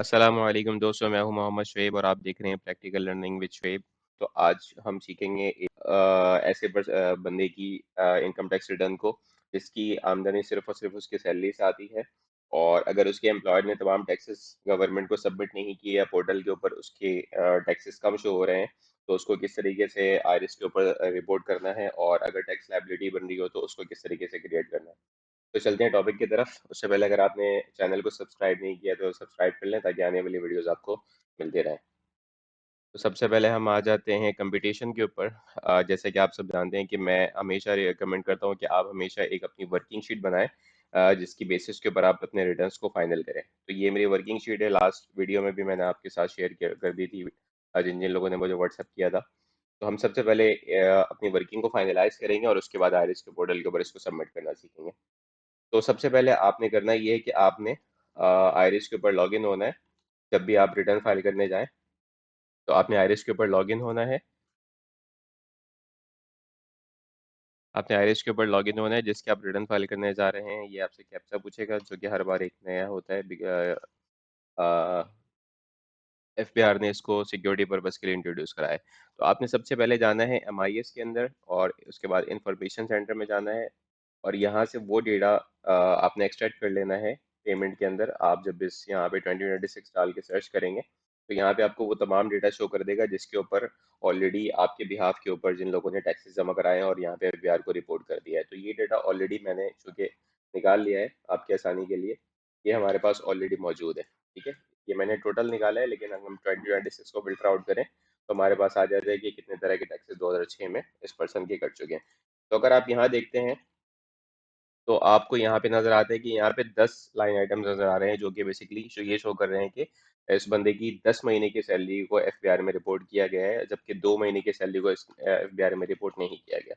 अस्सलामुअलैकुम दोस्तों, मैं हूं मोहम्मद शुएब और आप देख रहे हैं प्रैक्टिकल लर्निंग विद शुएब। तो आज हम सीखेंगे एक ऐसे बंदे की इनकम टैक्स रिटर्न को जिसकी आमदनी सिर्फ और सिर्फ उसकी सैलरी से आती है। और अगर उसके एम्प्लॉयर ने तमाम टैक्सेस गवर्नमेंट को सबमिट नहीं किए या पोर्टल के ऊपर उसके टैक्सेस कम शो हो रहे हैं, तो उसको किस तरीके से आयरिस के ऊपर रिपोर्ट करना है, और अगर टैक्स लायबिलिटी बन रही हो तो उसको किस तरीके से क्रिएट करना है। तो चलते हैं टॉपिक की तरफ। उससे पहले अगर आपने चैनल को सब्सक्राइब नहीं किया तो सब्सक्राइब कर लें ताकि आने वाली वीडियोस आपको मिलते रहें। तो सबसे पहले हम आ जाते हैं कंपटीशन के ऊपर। जैसे कि आप सब जानते हैं कि मैं हमेशा रिकमेंड करता हूं कि आप हमेशा एक अपनी वर्किंग शीट बनाएं, जिसकी बेसिस के ऊपर आप अपने रिटर्न्स को फाइनल करें। तो ये मेरी वर्किंग शीट है, लास्ट वीडियो में भी मैंने आपके साथ शेयर कर दी थी, जिन जिन लोगों ने मुझे व्हाट्सअप किया था। तो हम सबसे पहले अपनी वर्किंग को फाइनलाइज करेंगे और उसके बाद आयरिस के पोर्टल के ऊपर इसको सबमिट करना सीखेंगे। तो सबसे पहले आपने करना ये है कि आपने आयरिस के ऊपर लॉगिन होना है। जब भी आप रिटर्न फाइल करने जाएं तो आपने आयरिस के ऊपर लॉगिन होना है। आपने आयरिस के ऊपर लॉगिन होना है जिसके आप रिटर्न फाइल करने जा रहे हैं। ये आपसे कैप्चा पूछेगा जो कि हर बार एक नया होता है। एफबीआर ने इसको सिक्योरिटी पर्पस के लिए इंट्रोड्यूस करा है। तो आपने सबसे पहले जाना है एमआईएस के अंदर और उसके बाद इंफॉर्मेशन सेंटर में जाना है, और यहाँ से वो डेटा आपने एक्सट्रैक्ट कर लेना है। पेमेंट के अंदर आप जब इस यहाँ पे 2026 डाल के सर्च करेंगे तो यहाँ पे आपको वो तमाम डेटा शो कर देगा जिसके ऊपर ऑलरेडी आपके बिहाफ के ऊपर जिन लोगों ने टैक्सेस जमा कराए हैं और यहाँ पे एफबीआर को रिपोर्ट कर दिया है। तो ये डेटा ऑलरेडी मैंने चूंकि निकाल लिया है आपकी आसानी के लिए, ये हमारे पास ऑलरेडी मौजूद है। ठीक है, ये मैंने टोटल निकाला है, लेकिन अगर हम 2026 को फिल्टर आउट करें तो हमारे पास आ जाएगा कि कितने तरह के टैक्सेस 2006 में इस पर्सन के कट चुके हैं। तो अगर आप यहाँ देखते हैं तो आपको यहाँ पे नजर आता है कि यहाँ पे 10 लाइन आइटम्स नजर आ रहे हैं जो कि बेसिकली ये शो कर रहे हैं कि इस बंदे की 10 महीने की सैलरी को एफबीआर में रिपोर्ट किया गया है, जबकि 2 महीने की सैलरी को इस एफबीआर में रिपोर्ट नहीं किया गया।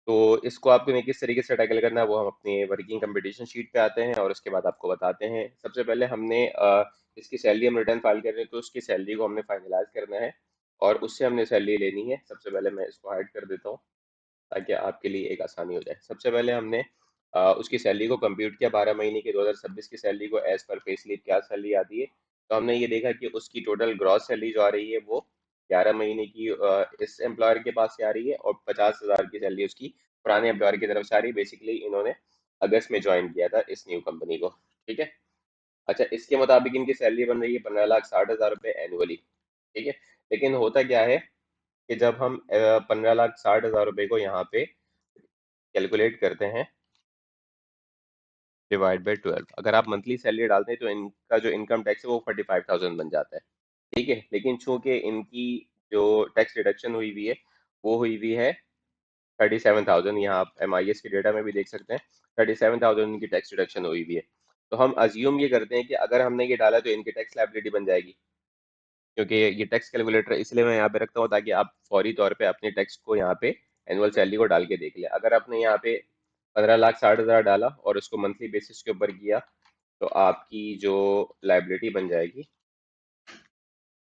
तो इसको आपको किस तरीके से टैकल करना है वो हम अपनी वर्किंग कंपटीशन शीट पे आते हैं और उसके बाद आपको बताते हैं। सबसे पहले हमने इसकी सैलरी हम रिटर्न फाइल कर रहे हैं तो उसकी सैलरी को हमने फाइनलाइज करना है और उससे हमने सैलरी लेनी है। सबसे पहले मैं इसको हाइड कर देता हूँ ताकि आपके लिए एक आसानी हो जाए। सबसे पहले हमने उसकी सैलरी को कंप्यूट किया, 12 महीने की 2026 की सैलरी को एज पर पे स्लिप क्या सैलरी आती है। तो हमने ये देखा कि उसकी टोटल ग्रॉस सैलरी जो आ रही है वो 11 महीने की इस एम्प्लॉयर के पास से आ रही है और 50,000 की सैलरी उसकी पुराने एम्प्लॉयर की तरफ से आ रही है। बेसिकली इन्होंने अगस्त में ज्वाइन किया था इस न्यू कंपनी को। ठीक है, अच्छा इसके मुताबिक इनकी सैलरी बन रही है 15,60,000 रुपये एनुअली। ठीक है, लेकिन होता क्या है कि जब हम 15,60,000 रुपये को यहाँ पे कैलकुलेट करते हैं डिवाइड बाई 12, अगर आप मंथली सैलरी डालते हैं तो इनका जो इनकम टैक्स है वो 45,000 बन जाता है। ठीक है, लेकिन चूंकि इनकी जो टैक्स डिडक्शन हुई हुई है वो हुई हुई है 37,000। यहाँ आप एमआईएस के डेटा में भी देख सकते हैं 37,000 इनकी टैक्स डिडक्शन हुई हुई है। तो हम अज्यूम ये करते हैं कि अगर हमने ये डाला तो इनकी टैक्स लायबिलिटी बन जाएगी, क्योंकि ये टैक्स कैलकुलेटर इसलिए मैं यहाँ पे रखता हूँ ताकि आप फौरी तौर पे अपने टैक्स को यहाँ पे एनुअल सैलरी को डाल के देख लें। अगर आपने यहाँ पे 15,60,000 डाला और उसको मंथली बेसिस के ऊपर किया तो आपकी जो लाइबिलिटी बन जाएगी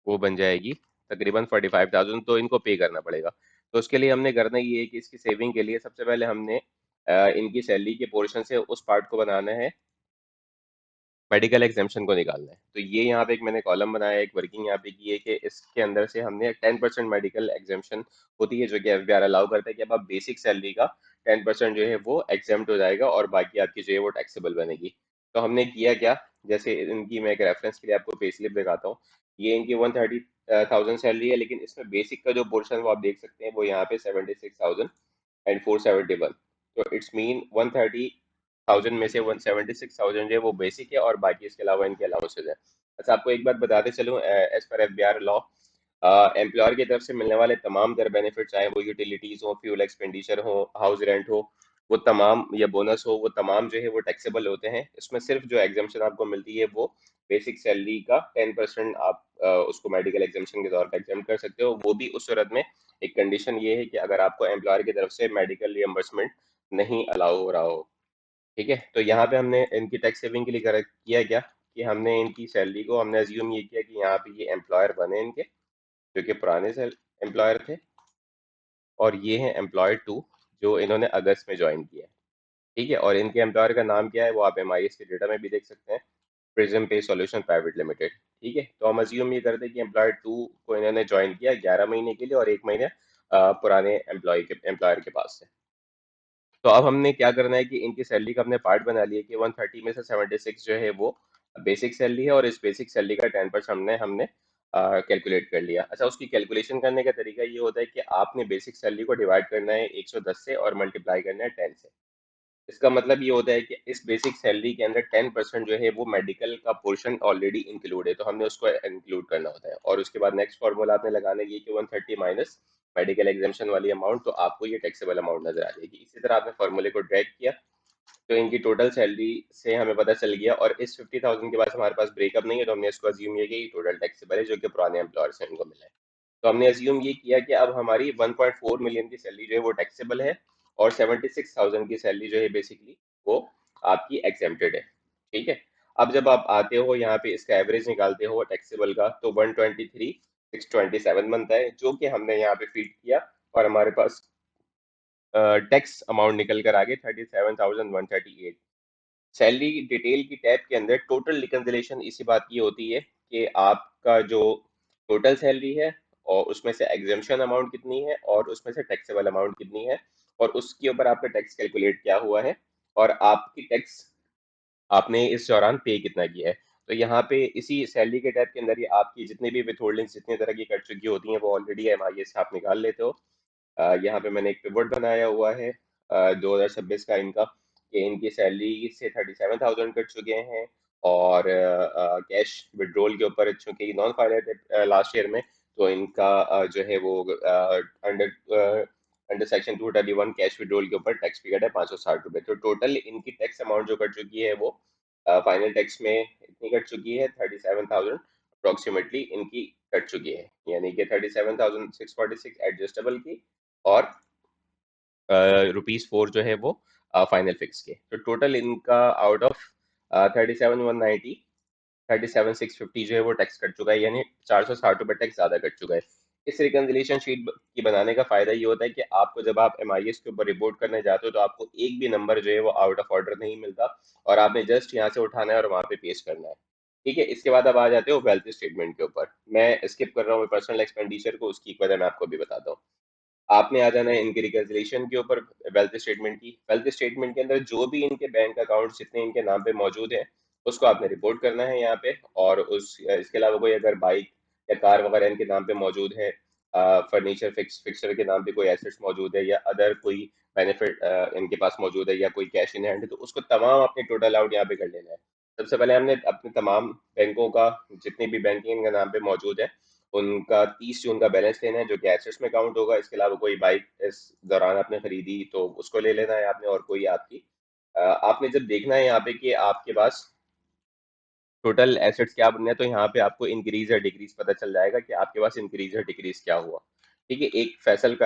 वो बन जाएगी तकरीबन 45,000, तो इनको पे करना पड़ेगा। तो उसके लिए हमने करना ये है कि इसकी सेविंग के लिए सबसे पहले हमने इनकी सैलरी के पोर्शन से उस पार्ट को बनाना है, मेडिकल एग्जामेशन को निकालना है। तो ये यहाँ पे एक मैंने कॉलम बनाया है, एक वर्किंग यहाँ पे की है कि इसके अंदर से हमने 10% मेडिकल एग्जामेशन होती है जो कि एफबीआर अलाउ करता है कि अब आप बेसिक सैलरी का 10% जो है वो एग्जाम्प्ट हो जाएगा और बाकी आपकी जो है वो टैक्सेबल बनेगी। तो हमने किया क्या, जैसे इनकी मैं एक रेफरेंस के लिए आपको पे स्लिप दिखाता हूँ। ये इनकी 130,000 सैलरी है, लेकिन इसमें बेसिक का जो पोर्शन वो आप देख सकते हैं वो यहाँ पे 76,471। तो इट्स मीन 130,000 में से 176,000 जो है वो बेसिक है और बाकी इसके अलावा इनके अलाउंसेज है। अच्छा आपको एक बात बताते चलूँ, as per FBR law employer की तरफ से मिलने वाले तमाम तर बेनिफिट, चाहे वो यूटिलिटीज हो, फ्यूल एक्सपेंडिचर हो, हाउस रेंट हो, वो तमाम या बोनस हो, वो तमाम जो है वो टैक्सेबल होते हैं। इसमें सिर्फ जो एग्जामेशन आपको मिलती है वो बेसिक सैलरी का 10% आप उसको मेडिकल एग्जामेशन के तौर पर एग्जाम कर सकते हो। वो भी उस सूरत में एक कंडीशन ये है कि अगर आपको एम्प्लॉयर की तरफ से मेडिकल रियम्बर्समेंट नहीं अलाउ हो रहा हो। ठीक है, तो यहाँ पे हमने इनकी टैक्स सेविंग के लिए किया क्या कि हमने इनकी सैलरी को हमने अज्यूम ये किया कि यहाँ पे ये एम्प्लॉयर बने इनके जो कि पुराने से एम्प्लॉयर थे, और ये हैं एम्प्लॉयर टू जो इन्होंने अगस्त में ज्वाइन किया है। ठीक है, और इनके एम्प्लॉयर का नाम क्या है वो आप एमआईएस के डेटा में भी देख सकते हैं, प्रिज्म पे सॉल्यूशन प्राइवेट लिमिटेड। ठीक है, तो हम अज्यूम ये करते हैं कि एम्प्लॉयर टू को इन्होंने ज्वाइन किया 11 महीने के लिए और 1 महीने पुराने एम्प्लॉयर के पास से। तो अब हमने क्या करना है कि इनकी सैलरी का हमने पार्ट बना लिया कि 130 में से 76 जो है वो बेसिक सैलरी है, और इस बेसिक सैलरी का 10% हमने हमने कैलकुलेट कर लिया। अच्छा, उसकी कैलकुलेशन करने का तरीका ये होता है कि आपने बेसिक सैलरी को डिवाइड करना है 110 से और मल्टीप्लाई करना है 10 से। इसका मतलब ये होता है कि इस बेसिक सैलरी के अंदर 10% जो है वो मेडिकल का पोर्शन ऑलरेडी इंक्लूड है, तो हमने उसको इंक्लूड करना होता है। और उसके बाद नेक्स्ट फॉर्मूला आपने लगाना है ये कि 130 माइनस मेडिकल एग्जामेशन वाली अमाउंट, तो आपको ये टैक्सेबल अमाउंट नजर आ जाएगी। इसी तरह आपने फॉर्मूले को ड्रैग किया तो इनकी टोटल सैलरी से हमें पता चल गया, और इस 50,000 के बाद हमारे पास ब्रेकअप नहीं है, तो हमने इसको अज्यूम किया कि टोटल टैक्सेबल है जो कि पुराने एम्प्लॉयर से इनको मिला है। तो हमने अज्यूम ये किया कि अब हमारी 1.4 मिलियन की सैलरी जो है वो टैक्सेबल है, और 76,000 की सैलरी जो है बेसिकली वो आपकी एग्जेम्प्टेड है। ठीक है, अब जब आप आते हो यहाँ पे इसका एवरेज निकालते हो टैक्सेबल का, तो 123,627 बनता है, जो कि हमने यहाँ पे फीड किया, और हमारे पास टैक्स अमाउंट निकल कर आ गई 37,138। सैलरी डिटेल की टैब के अंदर टोटल रिकंसिलिएशन इसी बात की होती है कि आपका जो टोटल सैलरी है और उसमें से एग्जाम्शन अमाउंट कितनी है और उसमें से टैक्सेबल अमाउंट कितनी है, और उसके ऊपर आपका टैक्स कैलकुलेट क्या हुआ है, और आपकी टैक्स आपने इस दौरान पे कितना किया है। तो यहाँ पे इसी सैलरी के टैब के अंदर ही आपकी जितनी भी विथहोल्डिंग्स जितनी तरह की कट चुकी होती हैं वो ऑलरेडी एमआईएस से आप निकाल लेते हो। यहाँ पे मैंने एक पिवट बनाया हुआ है 2026 का इनका, कि इनकी सैलरी से 37,000 कट चुके हैं, और कैश विड्रॉल के ऊपर चूंकि नॉन फाइनल थे लास्ट ईयर में, तो इनका जो है वो under under section 231 cash withdrawal के ऊपर टैक्स पीरियड है 560 रुपए। तो टोटल इनकी टैक्स अमाउंट जो कट चुकी है वो फाइनल टैक्स में इतनी कट चुकी है 37,000 अप्रोक्सीमेटली इनकी कट चुकी है, यानी कि 37,646 एडजस्टेबल की, और ₹4 जो है वो फाइनल फिक्स के। तो टोटल इनका आउट ऑफ 37,190 37,650 जो है वो टैक्स कट चुका है, यानी 460 रुपए टैक्स ज्यादा कट चुका है। इस रिकंसिलिएशन शीट की बनाने का फायदा ये होता है कि आपको जब आप एमआईएस के ऊपर रिपोर्ट करने जाते हो तो आपको एक भी नंबर जो है वो आउट ऑफ ऑर्डर नहीं मिलता, और आपने जस्ट यहाँ से उठाना है और वहां पे पेश करना है। ठीक है, इसके बाद अब आ जाते हो वेल्थ स्टेटमेंट के ऊपर। मैं स्किप कर रहा हूँ पर्सनल एक्सपेंडिचर को, उसकी वजह मैं आपको भी बताता हूँ। आपने आ जाना है इनके रिकंसिलिएशन के ऊपर, वेल्थ स्टेटमेंट की। वेल्थ स्टेटमेंट के अंदर जो भी इनके बैंक अकाउंट जितने इनके नाम पे मौजूद है उसको आपने रिपोर्ट करना है यहाँ पे। और उस इसके अलावा कोई अगर बाइक या कार वगैरह इनके नाम पे मौजूद है, फर्नीचर फिक्सर के नाम पे कोई एसेट्स मौजूद है, या अदर कोई बेनिफिट इनके पास मौजूद है, या कोई कैश इन हैंड है, तो उसको तमाम अपने टोटल आउट यहाँ पे कर लेना है। सबसे पहले हमने अपने तमाम बैंकों का, जितने भी बैंकिंग इनके नाम पे मौजूद है, उनका 30 जून का बैलेंस लेना है जो कि एसेट्स में काउंट होगा। इसके अलावा कोई बाइक इस दौरान आपने खरीदी तो उसको ले लेना है आपने, और कोई आपकी आपने जब देखना है यहाँ पे कि आपके पास टोटल एसेट्स क्या बनने हैं, तो यहाँ पे आपको इंक्रीज या डिक्रीज पता चल जाएगा कि आपके पास इंक्रीज या डिक्रीज क्या हुआ। ठीक है, एक फैसल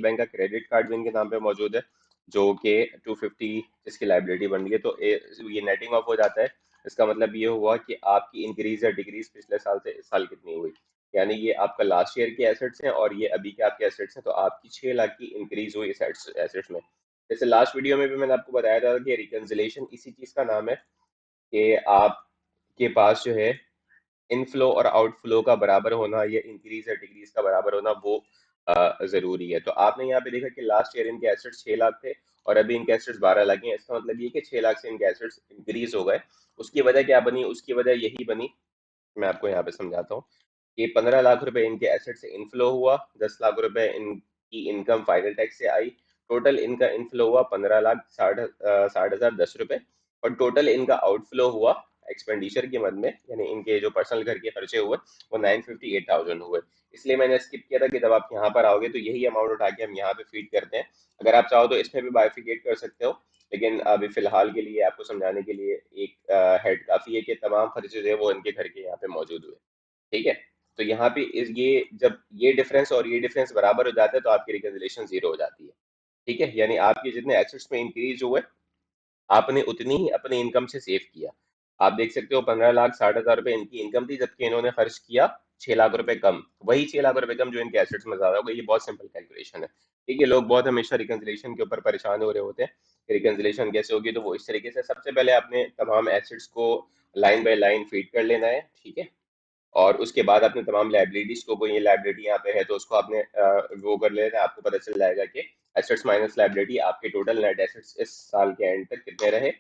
बैंक का क्रेडिट कार्ड भी इनके नाम पे मौजूद है जो कि 250 इसकी लाइबिलिटी बन रही है, तो ये नेटिंग ऑफ हो जाता है। इसका मतलब ये हुआ कि आपकी इंक्रीज या डिक्रीज पिछले साल से इस साल कितनी हुई, यानी ये आपका लास्ट ईयर के एसेट्स हैं और ये अभी के आपके एसेट्स हैं, तो आपकी 6 लाख की इंक्रीज हुई इस एसेट्स में। जैसे लास्ट वीडियो में भी मैंने आपको बताया था कि रिकंसिलिएशन इसी चीज का नाम है कि आपके पास जो है इनफ्लो और आउटफ्लो का बराबर होना, या इंक्रीज या डिक्रीज का बराबर होना, वो जरूरी है। तो आपने यहाँ पे देखा कि लास्ट ईयर इनके एसेट्स 6 लाख थे और अभी इनके एसेट्स 12 लाख हैं। इसका मतलब ये कि 6 लाख से इनके एसेट्स इंक्रीज हो गए। उसकी वजह क्या बनी? उसकी वजह यही बनी, मैं आपको यहाँ पे समझाता हूँ कि 15 लाख रुपए इनके एसेट से इनफ्लो हुआ, 10 लाख रुपए इनकी इनकम फाइनल टैक्स से आई। टोटल इनका इनफ्लो हुआ 15,60,10 रुपए, और टोटल इनका आउटफ्लो हुआ एक्सपेंडिचर के मद में, यानी इनके जो पर्सनल घर के खर्चे हुए वो 958,000 हुए। इसलिए मैंने स्किप किया था कि जब आप यहाँ पर आओगे तो यही अमाउंट उठा के हम यहाँ पे फीड करते हैं। अगर आप चाहो तो इसमें भी बाइफिकेट कर सकते हो, लेकिन अभी फिलहाल के लिए आपको समझाने के लिए एक हेड काफी है कि तमाम खर्चे जो है वो इनके घर के यहाँ पे मौजूद हुए। ठीक है, तो यहाँ पे ये जब ये डिफरेंस और ये डिफरेंस बराबर हो जाता है तो आपकी रिकंसिलिएशन जीरो हो जाती है। ठीक है, यानी आपके जितने एसेट्स में इंक्रीज हुए आपने उतनी ही अपने इनकम से सेव किया। आप देख सकते हो 15,60,000 रुपए इनकी इनकम थी, जबकि इन्होंने खर्च किया 6 लाख रुपए कम। वही 6 लाख रुपए कम जो इनके एसेट्स में ज्यादा हो गई। ये बहुत सिंपल कैलकुलेशन है। ठीक है, लोग बहुत हमेशा रिकंसिलिएशन के ऊपर परेशान हो रहे होते हैं कि रिकंसिलिएशन कैसे होगी। तो वो इस तरीके से सबसे पहले आपने तमाम एसेट्स को लाइन बाय लाइन फीड कर लेना है, ठीक है। और उसके बाद आपने तमाम लाइबिलिटीज को, कोई ये लाइबिलिटी यहाँ पे है तो उसको आपने वो कर लेना है। आपको पता चल जाएगा कि एसेट्स माइनस लाइबिलिटी, आपके टोटल नेट एसेट्स इस साल के एंड तक कितने रहे,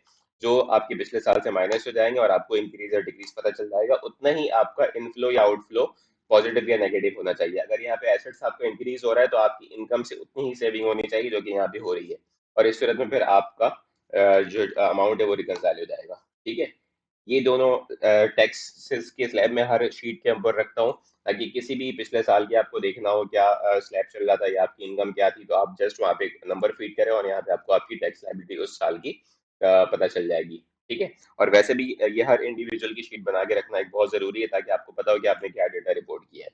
जो आपके पिछले साल से माइनस हो जाएंगे, और आपको इंक्रीज और डिक्रीज पता चल जाएगा। उतना ही आपका इनफ्लो या आउटफ्लो पॉजिटिव या नेगेटिव होना चाहिए। अगर यहाँ पे एसेट्स आपका इंक्रीज हो रहा है तो आपकी इनकम से उतनी ही सेविंग होनी चाहिए जो कि यहाँ पे हो रही है, और इस सूरत में फिर आपका जो अमाउंट है वो रिकंसाइल हो जाएगा, ठीक है। ये दोनों टैक्सेस के स्लैब में हर शीट के ऊपर रखता हूँ, ताकि किसी भी पिछले साल की आपको देखना हो क्या स्लैब चल रहा था या आपकी इनकम क्या थी, तो आप जस्ट वहाँ पे नंबर फीड करें और यहाँ पे आपको आपकी टैक्स लायबिलिटी उस साल की पता चल जाएगी, ठीक है। और वैसे भी ये हर इंडिविजुअल की शीट बना के रखना एक बहुत जरूरी है, ताकि आपको पता हो कि आपने क्या डेटा रिपोर्ट किया है,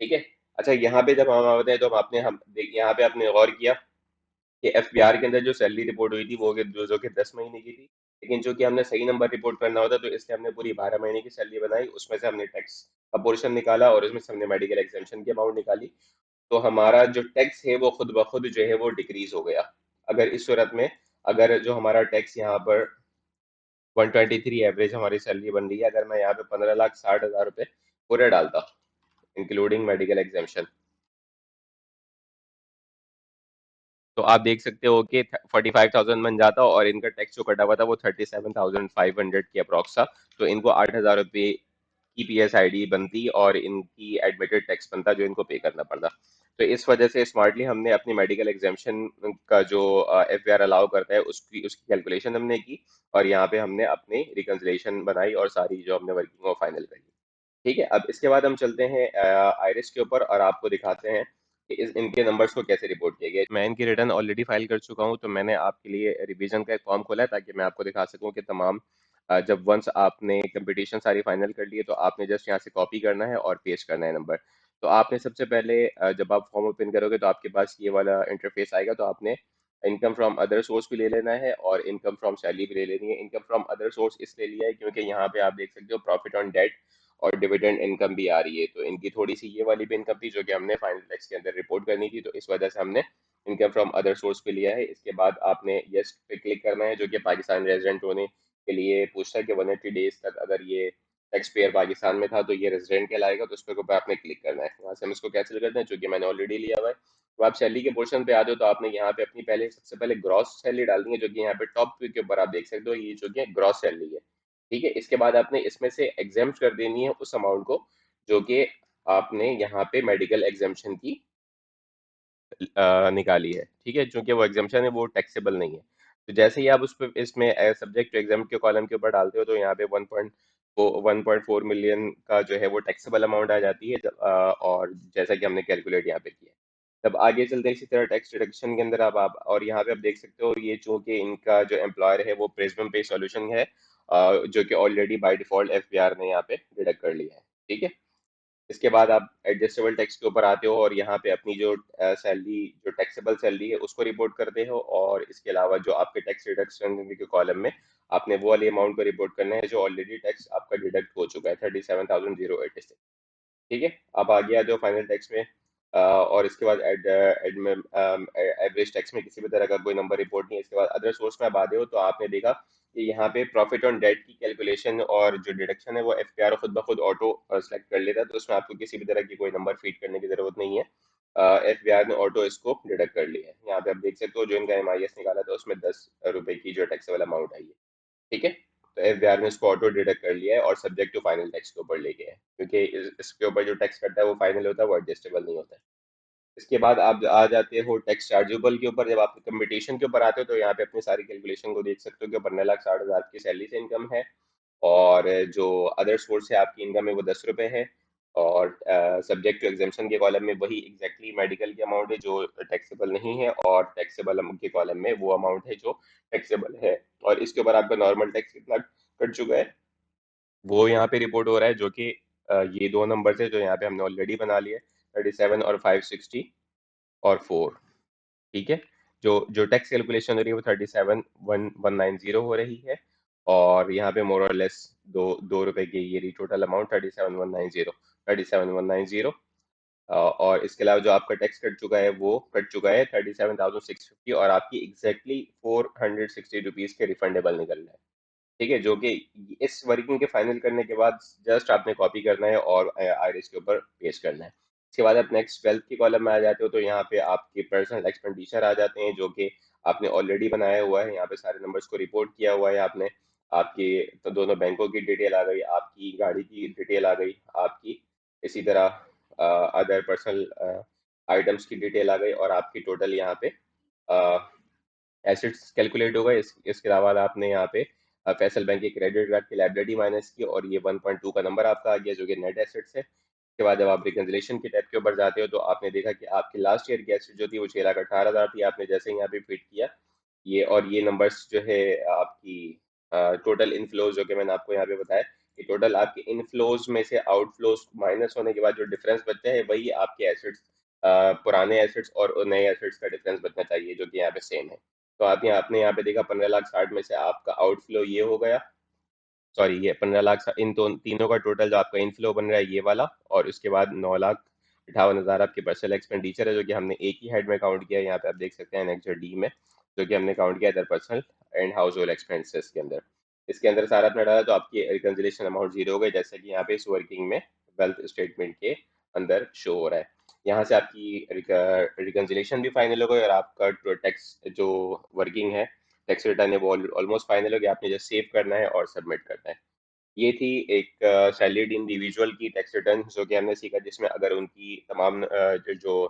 ठीक है। अच्छा, यहाँ पे जब हम आते हैं तो हम यहाँ पे आपने गौर किया कि एफबीआर के अंदर जो सैलरी रिपोर्ट हुई थी वो जो कि 10 महीने की थी, लेकिन जो कि हमने सही नंबर रिपोर्ट करना होता तो इसलिए हमने पूरी 12 महीने की सैलरी बनाई, उसमें से हमने टैक्स का पोर्शन निकाला और उसमें से हमने मेडिकल एग्जामेशन की अमाउंट निकाली। तो हमारा जो टैक्स है वो खुद ब खुद जो है वो डिक्रीज हो गया। अगर इस सूरत में, अगर जो हमारा टैक्स यहाँ पर 123 एवरेज हमारी सैलरी बन रही है, अगर मैं यहाँ पे 15,60,000 रुपये पूरे डालता इंक्लूडिंग मेडिकल एग्जामेशन, तो आप देख सकते हो कि 45,000 बन जाता, और इनका टैक्स जो कटा हुआ था वो 37,500 के अप्रॉक्स था। तो इनको 8,000 रुपये की PSID बनती और इनकी एडमिटेड टैक्स बनता जो इनको पे करना पड़ता। तो इस वजह से स्मार्टली हमने अपनी मेडिकल एग्जामेशन का जो FBR अलाउ करता है उसकी उसकी कैलकुलेशन हमने की, और यहाँ पे हमने अपनी रिकंसिलेशन बनाई और सारी जो हमने वर्किंग वो फाइनल करी, ठीक है। अब इसके बाद हम चलते हैं आयरिस के ऊपर और आपको दिखाते हैं कि इनके नंबर्स को कैसे रिपोर्ट किया गया है। मैं इनकी रिटर्न ऑलरेडी फाइल कर चुका हूं, तो मैंने आपके लिए रिवीजन का एक फॉर्म खोला है ताकि मैं आपको दिखा सकूं कि तमाम जब वंस आपने कंपटीशन सारी फाइनल कर ली है तो आपने जस्ट यहाँ से कॉपी करना है और पेस्ट करना है नंबर। तो आपने सबसे पहले जब आप फॉर्म ओपन करोगे तो आपके पास ये वाला इंटरफेस आएगा, तो आपने इनकम फ्रॉम अदर सोर्स भी ले लेना है और इनकम फ्रॉम सैलरी भी ले लेनी है। इनकम फ्रॉम अदर सोर्स इसलिए लिया है क्योंकि यहाँ पे आप देख सकते हो प्रॉफिट ऑन डेट और डिविडेंड इनकम भी आ रही है, तो इनकी थोड़ी सी ये वाली भी इनकम थी जो कि हमने फाइनल टैक्स के अंदर रिपोर्ट करनी थी, तो इस वजह से हमने इनकम फ्रॉम अदर सोर्स पे लिया है। इसके बाद आपने यस पे क्लिक करना है, जो कि पाकिस्तान रेजिडेंट होने के लिए पूछता है कि 180 डेज तक अगर ये टैक्स पेयर पाकिस्तान में था तो ये रेजिडेंट कहलाएगा, तो उस पर ऊपर आपने क्लिक करना है। वहाँ से हम इसको कैंसिल करते हैं, जो कि मैंने ऑलरेडी लिया हुआ है। तो आप सैलरी के पोर्शन पे आते हो तो आपने यहाँ पे अपनी पहले सबसे पहले ग्रॉस सैलरी डालनी है, जो कि यहाँ पे टॉप के ऊपर आप देख सकते हो, ये जो कि ग्रॉस सैलरी है, ठीक है। इसके बाद आपने इसमें से एग्जेम्प्ट कर देनी है उस अमाउंट को जो कि आपने यहाँ पे मेडिकल एग्जामेशन की निकाली है, ठीक है। चूंकि वो एग्जामेशन है वो टैक्सेबल नहीं है, तो जैसे ही आप उस पे इसमें सब्जेक्ट टू एग्जाम के कॉलम के ऊपर डालते हो तो यहाँ पे 1.4 मिलियन का जो है वो टैक्सेबल अमाउंट आ जाती है। और जैसा कि हमने कैलकुलेट यहाँ पे किया, तब आगे चलते हैं इसी तरह टैक्स डिडक्शन के अंदर आप और यहाँ पे आप देख सकते हो ये चूंकि इनका जो एम्प्लॉयर है वो प्रिज्म पे सॉल्यूशन है, जो कि ऑलरेडी बाय डिफॉल्ट FBR ने यहाँ पे डिडक्ट कर लिया है, ठीक है। इसके बाद आप एडजस्टेबल टैक्स के ऊपर आते हो और यहाँ पे अपनी जो सैलरी, जो टैक्सेबल सैलरी है उसको रिपोर्ट करते हो, और इसके अलावा जो आपके टैक्स रिडक्शन के कॉलम में आपने वो वाली अमाउंट को रिपोर्ट करना है जो ऑलरेडी टैक्स आपका डिडक्ट हो चुका है 37,086, ठीक है। आप आगे आ जाओ फाइनल टैक्स में, और इसके बाद एवरेज टैक्स में किसी भी तरह का कोई नंबर रिपोर्ट नहीं है। इसके बाद अदर सोर्स में आप आते हो तो आपने देखा कि यहाँ पे प्रॉफिट ऑन डेट की कैलकुलेशन और जो डिडक्शन है वो FPR खुद ब खुद ऑटो सेलेक्ट कर लेता है, तो उसमें आपको किसी भी तरह की कोई नंबर फीड करने की जरूरत नहीं है। FBR ने ऑटो इसको डिडक्ट कर लिया है। यहाँ पे आप देख सकते हो जो इनका MIS निकाला था उसमें 10 रुपए की जो टैक्सेबल अमाउंट आई है, ठीक है। तो FBR ने इसको ऑटो डिडक्ट कर लिया है और सब्जेक्ट टू फाइनल टैक्स के ऊपर लेके है, क्योंकि इसके ऊपर जो टैक्स कटता है वो फाइनल होता है, वो एडजस्टेबल नहीं होता है। इसके बाद आप आ जाते हो टैक्स चार्जेबल के ऊपर। जब आप कंपटीशन के ऊपर आते हो तो यहाँ पे अपनी सारी कैलकुलेशन को देख सकते हो कि 15,60,000 की सैलरी से इनकम है, और जो अदर सोर्स है आपकी इनकम है वो 10 रुपए है, और सब्जेक्ट टू एग्जामेशन के कॉलम में वही एग्जैक्टली मेडिकल की अमाउंट है जो टैक्सेबल नहीं है, और टैक्सेबल के कॉलम में वो अमाउंट है जो टैक्सेबल है। और इसके ऊपर आपका नॉर्मल टैक्स कितना कट चुका है वो यहाँ पे रिपोर्ट हो रहा है, जो कि ये दो नंबर थे जो यहाँ पे हमने ऑलरेडी बना लिए, 37 और 560 और 4, ठीक है। जो जो टैक्स कैलकुलेशन हो रही है वो 37,190 हो रही है, और यहाँ पे मोर और लेस दो दो रुपए की ये रही टोटल अमाउंट 37,190, 37,190। और इसके अलावा जो आपका टैक्स कट चुका है वो कट चुका है 37,650 और आपकी एग्जैक्टली 460 रुपीज के रिफंडेबल निकल रहा है। ठीक है, जो कि इस वर्किंग के फाइनल करने के बाद जस्ट आपने कॉपी करना है और आइरिस के ऊपर पेस्ट करना है। इसके बाद आप नेक्स्ट 12th के कॉलम में आ जाते हो, तो यहाँ पे आपके पर्सनल एक्सपेंडिचर आ जाते हैं जो कि आपने ऑलरेडी बनाया हुआ है। यहाँ पे सारे नंबर्स को रिपोर्ट किया हुआ है आपने। आपके तो दोनों बैंकों की डिटेल आ गई, आपकी गाड़ी की डिटेल आ गई, आपकी इसी तरह अदर पर्सनल आइटम्स की डिटेल आ गई और आपकी टोटल यहाँ पे एसेट्स कैलकुलेट होगा। इसके अलावा आपने यहाँ पे फैसल बैंक की क्रेडिट कार्ड की लाइबिलिटी माइनस की और ये 1.2 का नंबर आपका आ गया जो कि नेट एसेट्स है। उसके बाद जब आप रिकंसिलेशन के टैब के ऊपर जाते हो तो आपने देखा कि आपकी लास्ट ईयर की एसेट जो थी वो 6,18,000 थी। आपने जैसे ही यहाँ पे फिट किया ये और ये नंबर्स जो है आपकी टोटल इनफ्लोज जो कि मैंने आपको यहाँ पे बताया कि टोटल आपके इनफ्लोज में से आउटफ्लोज माइनस होने के बाद जो डिफरेंस बचता है वही आपके एसेट्स पुराने एसेट्स और नए एसेट्स का डिफरेंस बचना चाहिए जो कि यहाँ पे सेम है। तो आप यहाँ आपने यहाँ पे देखा 15,60,000 में से आपका आउटफ्लो ये हो गया, सॉरी ये 15 लाख इन तीनों का टोटल जो आपका इनफ्लो बन रहा है ये वाला, और उसके बाद 9,58,000 आपके पर्सनल एक्सपेंडिचर है जो कि हमने एक ही हेड में काउंट किया है। यहाँ पे आप देख सकते हैं नेक्स्ट डी में जो कि हमने काउंट किया है personal and house hold expenses के अंदर। इसके अंदर सारा अपना डाला तो आपकी रिकंसिलेशन अमाउंट जीरो हो गई जैसे कि यहाँ पे इस वर्किंग में वेल्थ स्टेटमेंट के अंदर शो हो रहा है। यहाँ से आपकी रिकंसिलेशन भी फाइनल हो गई और आपका टैक्स जो वर्किंग है टैक्स रिटर्न है वो ऑलमोस्ट फाइनल हो गया। आपने जस्ट सेव करना है और सबमिट करना है। ये थी एक सैलरीड इंडिविजुअल की टैक्स रिटर्न जो कि हमने सीखा, जिसमें अगर उनकी तमाम जो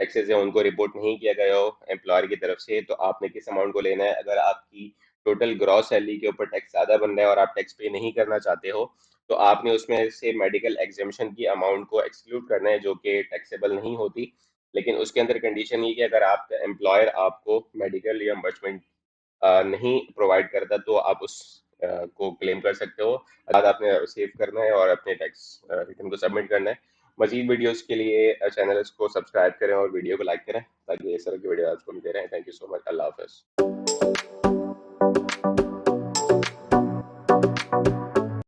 टैक्सेस है उनको रिपोर्ट नहीं किया गया हो एम्प्लॉयर की तरफ से तो आपने किस अमाउंट को लेना है। अगर आपकी टोटल ग्रॉस सैलरी के ऊपर टैक्स ज़्यादा बन रहा है और आप टैक्स पे नहीं करना चाहते हो तो आपने उसमें से मेडिकल एग्जेम्पशन की अमाउंट को एक्सक्लूड करना है जो कि टैक्सेबल नहीं होती। लेकिन उसके अंदर कंडीशन ये कि अगर आप एम्प्लॉयर आपको मेडिकल रियम्बर्समेंट नहीं प्रोवाइड करता तो आप उस को क्लेम कर सकते हो। बाद आपने सेव करना है और अपने टैक्स रिटर्न को सबमिट करना है। मजीद वीडियोस के लिए चैनल को सब्सक्राइब करें और वीडियो को लाइक करें ताकि इस तरह की वीडियो आपको मिलते रहें। Thank you so much. अल्लाह हाफिज़।